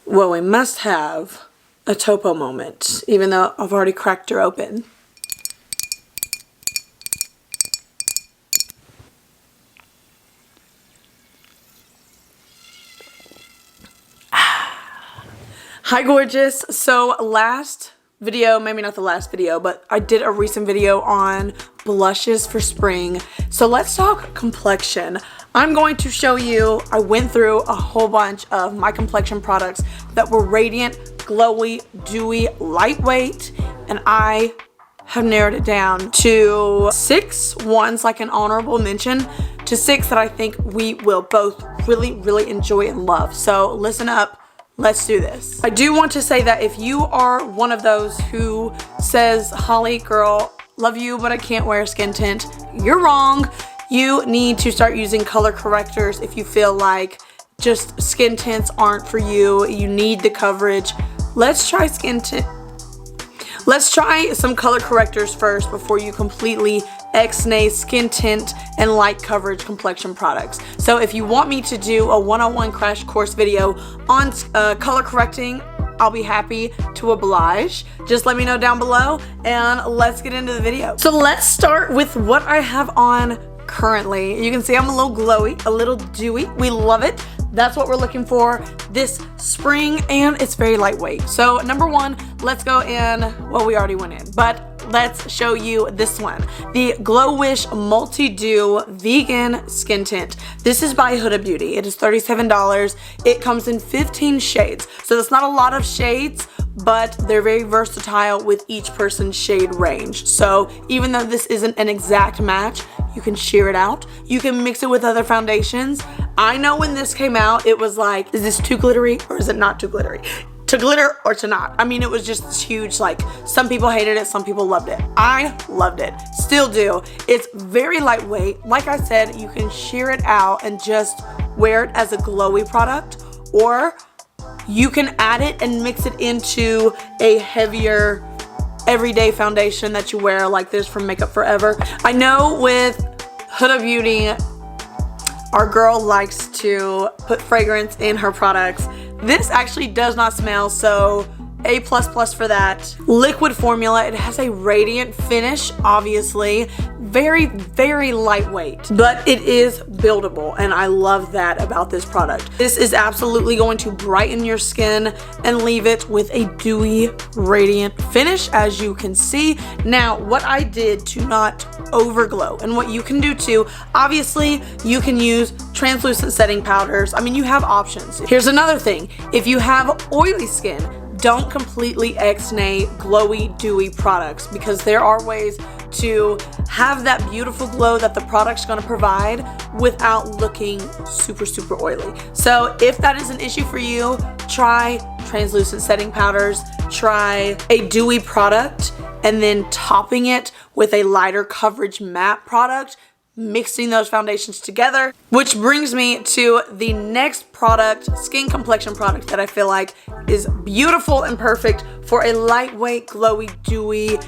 Well, we must have a topo moment, even though I've already cracked her open. Hi gorgeous. So last video, maybe not the last video, but I did a recent video on blushes for spring. So let's talk complexion. I'm going to show you, I went through a whole bunch of my complexion products that were radiant, glowy, dewy, lightweight, and I have narrowed it down to 6. One's like an honorable mention to 6 that I think we will both really enjoy and love. So listen up. Let's do this. I do want to say that if you are one of those who says, Holly, girl, love you, but I can't wear a skin tint, you're wrong. You need to start using color correctors if you feel like just skin tints aren't for you. You need the coverage. Let's try Let's try some color correctors first before you completely X-nay skin tint and light coverage complexion products. So if you want me to do a one-on-one crash course video on color correcting, I'll be happy to oblige. Just let me know down below and let's get into the video. So let's start with what I have on currently. You can see I'm a little glowy, a little dewy. We love it. That's what we're looking for this spring, and it's very lightweight. So number one, let's go in, well, we already went in, but let's show you this one, the Glow Wish Multi-Dew Vegan Skin Tint. This is by Huda Beauty. It is $37. It comes in 15 shades. So that's not a lot of shades, but they're very versatile with each person's shade range. So even though this isn't an exact match, you can sheer it out. You can mix it with other foundations. I know when this came out, it was like, is this too glittery or is it not too glittery? To glitter or to not. I mean, it was just this huge, like, some people hated it, some people loved it. I loved it, still do. It's very lightweight. Like I said, you can sheer it out and just wear it as a glowy product, or you can add it and mix it into a heavier everyday foundation that you wear, like this from Makeup Forever. I know with Huda Beauty, our girl likes to put fragrance in her products. This actually does not smell, so A++ for that. Liquid formula, it has a radiant finish, obviously. Very lightweight, but it is buildable, and I love that about this product. This is absolutely going to brighten your skin and leave it with a dewy, radiant finish, as you can see. Now, what I did to not overglow, and what you can do too, obviously, you can use translucent setting powders. I mean, you have options. Here's another thing. If you have oily skin, don't completely X-nay glowy, dewy products, because there are ways to have that beautiful glow that the product's gonna provide without looking super oily. So if that is an issue for you, try translucent setting powders, try a dewy product, and then topping it with a lighter coverage matte product, mixing those foundations together. Which brings me to the next product, skin complexion product, that I feel like is beautiful and perfect for a lightweight, glowy, dewy,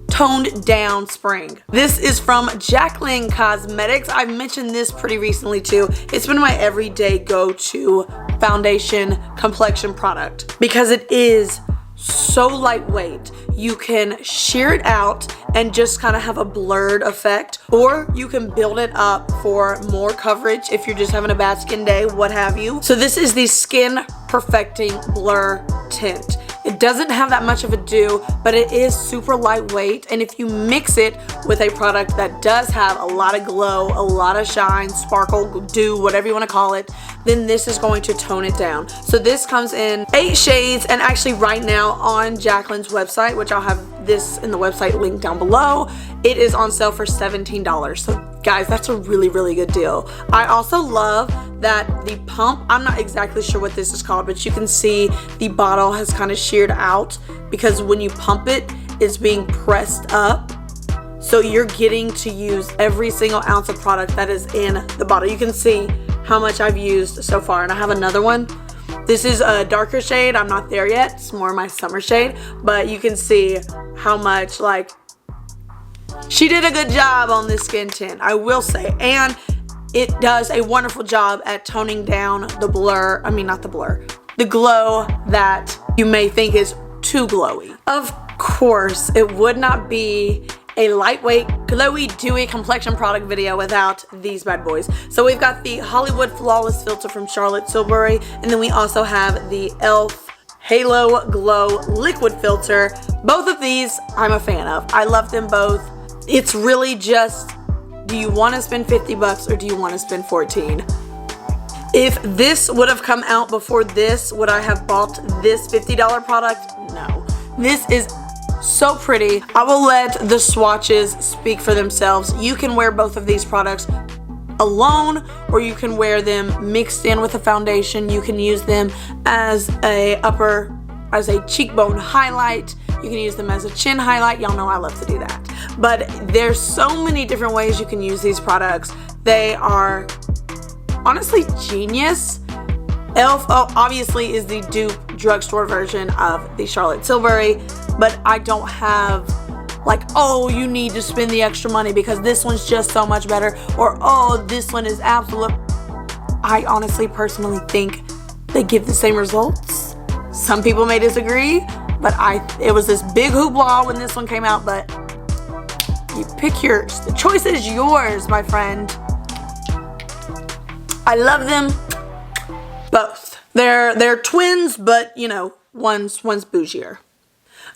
toned down spring. This is from Jaclyn Cosmetics. I've mentioned this pretty recently too. It's been my everyday go-to foundation complexion product because it is so lightweight. You can sheer it out and just kind of have a blurred effect, or you can build it up for more coverage if you're just having a bad skin day, what have you. So this is the Skin Perfecting Blur Tint. It doesn't have that much of a dew, but it is super lightweight, and if you mix it with a product that does have a lot of glow, a lot of shine, sparkle, dew, whatever you want to call it, then this is going to tone it down. So this comes in 8 shades, and actually right now on Jaclyn's website, which I'll have this in the website link down below, it is on sale for $17. So guys, that's a really good deal. I also love that the pump, I'm not exactly sure what this is called, but you can see the bottle has kind of sheared out because when you pump it, it's being pressed up. So you're getting to use every single ounce of product that is in the bottle. You can see how much I've used so far, and I have another one. This is a darker shade. I'm not there yet. It's more my summer shade, but you can see how much, like, she did a good job on this skin tint, I will say. And it does a wonderful job at toning down the blur, I mean not the blur, the glow that you may think is too glowy. Of course, it would not be a lightweight, glowy, dewy complexion product video without these bad boys. So we've got the Hollywood Flawless Filter from Charlotte Tilbury, and then we also have the e.l.f. Halo Glow Liquid Filter. Both of these I'm a fan of. I love them both. It's really just, do you want to spend 50 bucks or do you want to spend 14? If this would have come out before this, would I have bought this $50 product? No. This is so pretty. I will let the swatches speak for themselves. You can wear both of these products alone, or you can wear them mixed in with a foundation. You can use them as a cheekbone highlight. You can use them as a chin highlight. Y'all know I love to do that. But there's so many different ways you can use these products. They are honestly genius. e.l.f. obviously is the dupe drugstore version of the Charlotte Tilbury, but I don't have like, oh, you need to spend the extra money because this one's just so much better, or oh, this one is absolute. I honestly personally think they give the same results. Some people may disagree, but it was this big hoopla when this one came out, but you pick yours. The choice is yours, my friend. I love them both. They're twins, but you know, one's bougier.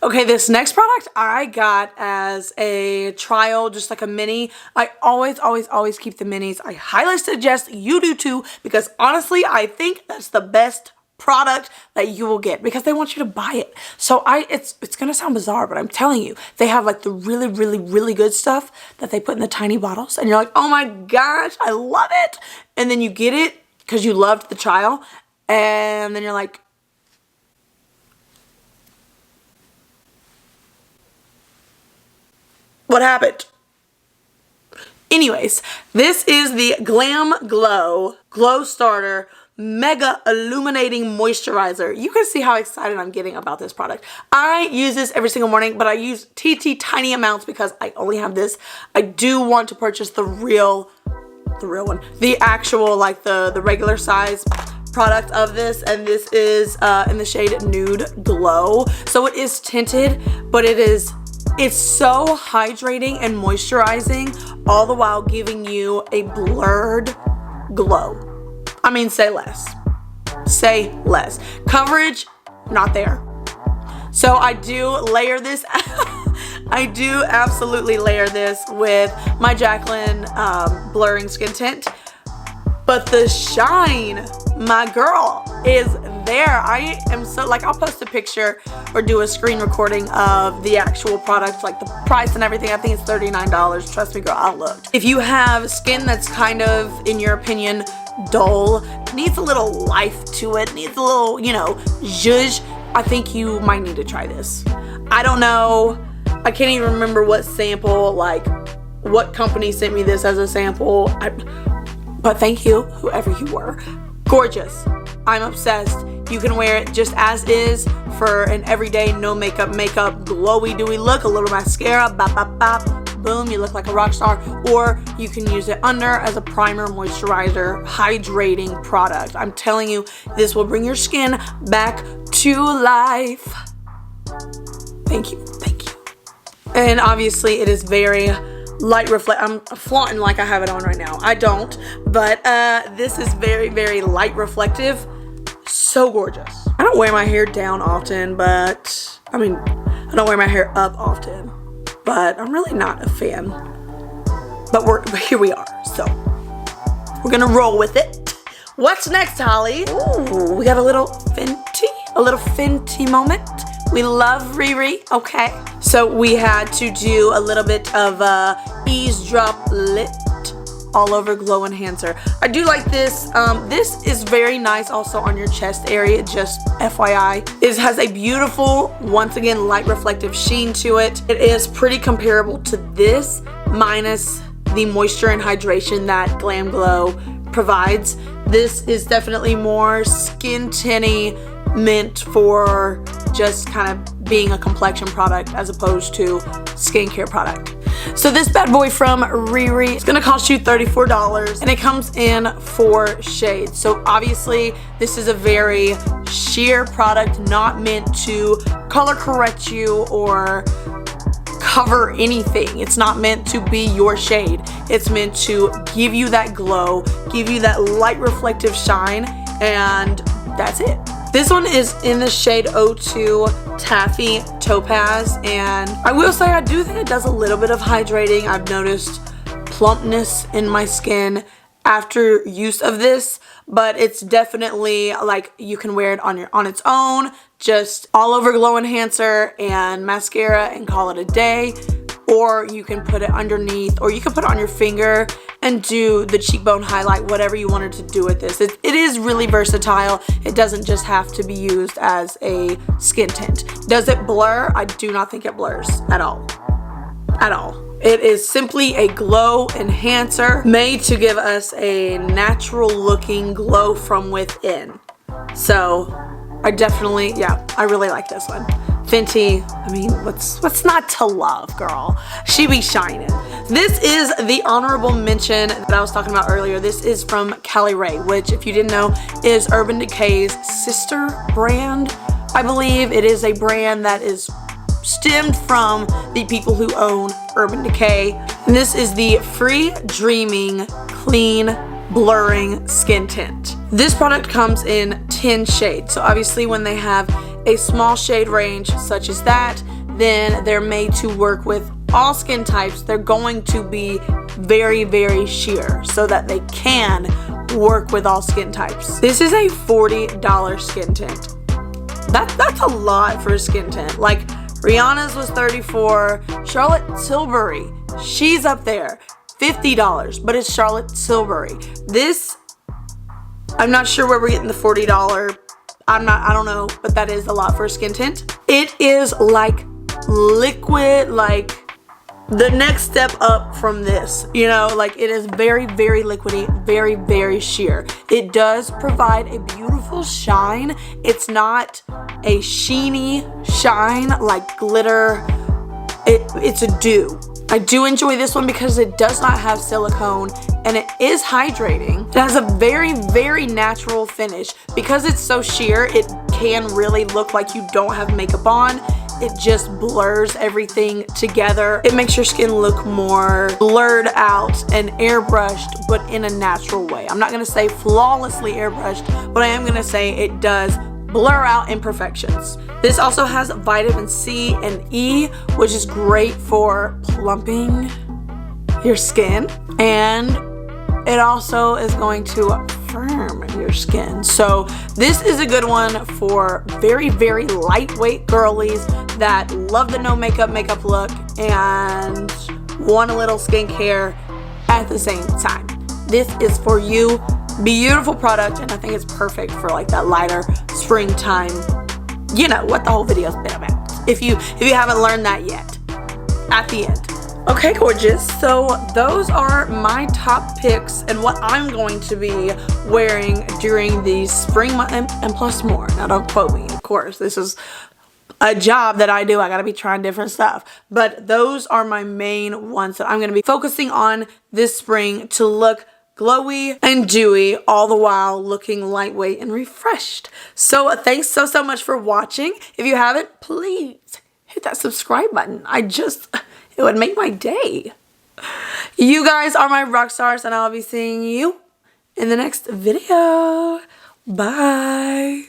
Okay, this next product I got as a trial, just like a mini. I always keep the minis. I highly suggest you do too, because honestly, I think that's the best product that you will get because they want you to buy it. So it's gonna sound bizarre, but I'm telling you, they have like the really good stuff that they put in the tiny bottles, and you're like, oh my gosh, I love it. And then you get it because you loved the trial, and then you're like, what happened? Anyways, this is the Glam Glow Glow Starter Mega Illuminating Moisturizer. You can see how excited I'm getting about this product. I use this every single morning, but I use tiny amounts because I only have this. I do want to purchase the real one, the actual, like the regular size product of this, and this is in the shade Nude Glow. So it is tinted, but it's so hydrating and moisturizing, all the while giving you a blurred glow. I mean, say less. Say less. Coverage, not there. So I do layer this. I do absolutely layer this with my Jaclyn blurring skin tint. But the shine, my girl, is there. I am so, like, I'll post a picture or do a screen recording of the actual product, like the price and everything. I think it's $39. Trust me, girl, I looked. If you have skin that's kind of, in your opinion, dull, needs a little life to it, needs a little, you know, zhuzh, I think you might need to try this. I don't know. I can't even remember what sample, like, what company sent me this as a sample. But thank you, whoever you were. Gorgeous. I'm obsessed. You can wear it just as is for an everyday, no makeup, glowy, dewy look. A little mascara, bop, bop, bop. Boom, you look like a rock star. Or you can use it under as a primer, moisturizer, hydrating product. I'm telling you, this will bring your skin back to life. Thank you, thank you. And obviously it is very light reflect. I'm flaunting like I have it on right now. I don't, but this is very light reflective. So gorgeous. I don't wear my hair down often, but I mean, I don't wear my hair up often, but I'm really not a fan. But here we are, so we're gonna roll with it. What's next, Holly? Ooh, we got a little Fenty moment. We love Riri, okay. So we had to do a little bit of eavesdrop lit all over glow enhancer. I do like this. This is very nice also on your chest area, just FYI. It has a beautiful, once again, light reflective sheen to it. It is pretty comparable to this, minus the moisture and hydration that Glam Glow provides. This is definitely more skin tinny, meant for just kind of being a complexion product as opposed to skincare product. So this bad boy from Riri is gonna cost you $34, and it comes in 4 shades. So obviously this is a very sheer product, not meant to color correct you or cover anything. It's not meant to be your shade. It's meant to give you that glow, give you that light reflective shine, and that's it. This one is in the shade 02 Taffy Topaz, and I will say I do think it does a little bit of hydrating. I've noticed plumpness in my skin after use of this, but it's definitely like you can wear it on its own, just all over glow enhancer and mascara and call it a day, or you can put it underneath, or you can put it on your finger and do the cheekbone highlight, whatever you wanted to do with this. It is really versatile. It doesn't just have to be used as a skin tint. Does it blur? I do not think it blurs at all. At all. It is simply a glow enhancer made to give us a natural looking glow from within. So I definitely, yeah, I really like this one. Fenty, I mean, what's not to love, girl? She be shining. This is the honorable mention that I was talking about earlier. This is from Cali Ray, which, if you didn't know, is Urban Decay's sister brand. I believe it is a brand that is stemmed from the people who own Urban Decay. And this is the Free Dreaming Clean Blurring Skin Tint. This product comes in 10 shades. So obviously when they have a small shade range such as that, then they're made to work with all skin types. They're going to be very, very sheer so that they can work with all skin types. This is a $40 skin tint. That's a lot for a skin tint. Like Rihanna's was $34. Charlotte Tilbury, she's up there, $50, but it's Charlotte Tilbury. This, I'm not sure where we're getting the $40. I don't know, but that is a lot for a skin tint. It is like liquid, like the next step up from this, you know, like it is very, very liquidy, very, very sheer. It does provide a beautiful shine. It's not a sheeny shine like glitter. It's a dew. I do enjoy this one because it does not have silicone and it is hydrating. It has a very, very natural finish. Because it's so sheer, it can really look like you don't have makeup on. It just blurs everything together. It makes your skin look more blurred out and airbrushed, but in a natural way. I'm not gonna say flawlessly airbrushed, but I am gonna say it does blur out imperfections. This also has vitamin C and E, which is great for plumping your skin, and it also is going to firm your skin. So this is a good one for very, very lightweight girlies that love the no makeup look and want a little skincare at the same time. This is for you. Beautiful product, and I think it's perfect for like that lighter springtime, you know what the whole video's been about, if you haven't learned that yet at the end. Okay, gorgeous, so those are my top picks and what I'm going to be wearing during the spring month and plus more. Now don't quote me, of course, this is a job that I do. I gotta be trying different stuff, but those are my main ones that I'm gonna be focusing on this spring to look glowy and dewy, all the while looking lightweight and refreshed. So thanks so much for watching. If you haven't, please hit that subscribe button. It would make my day. You guys are my rock stars, and I'll be seeing you in the next video. Bye.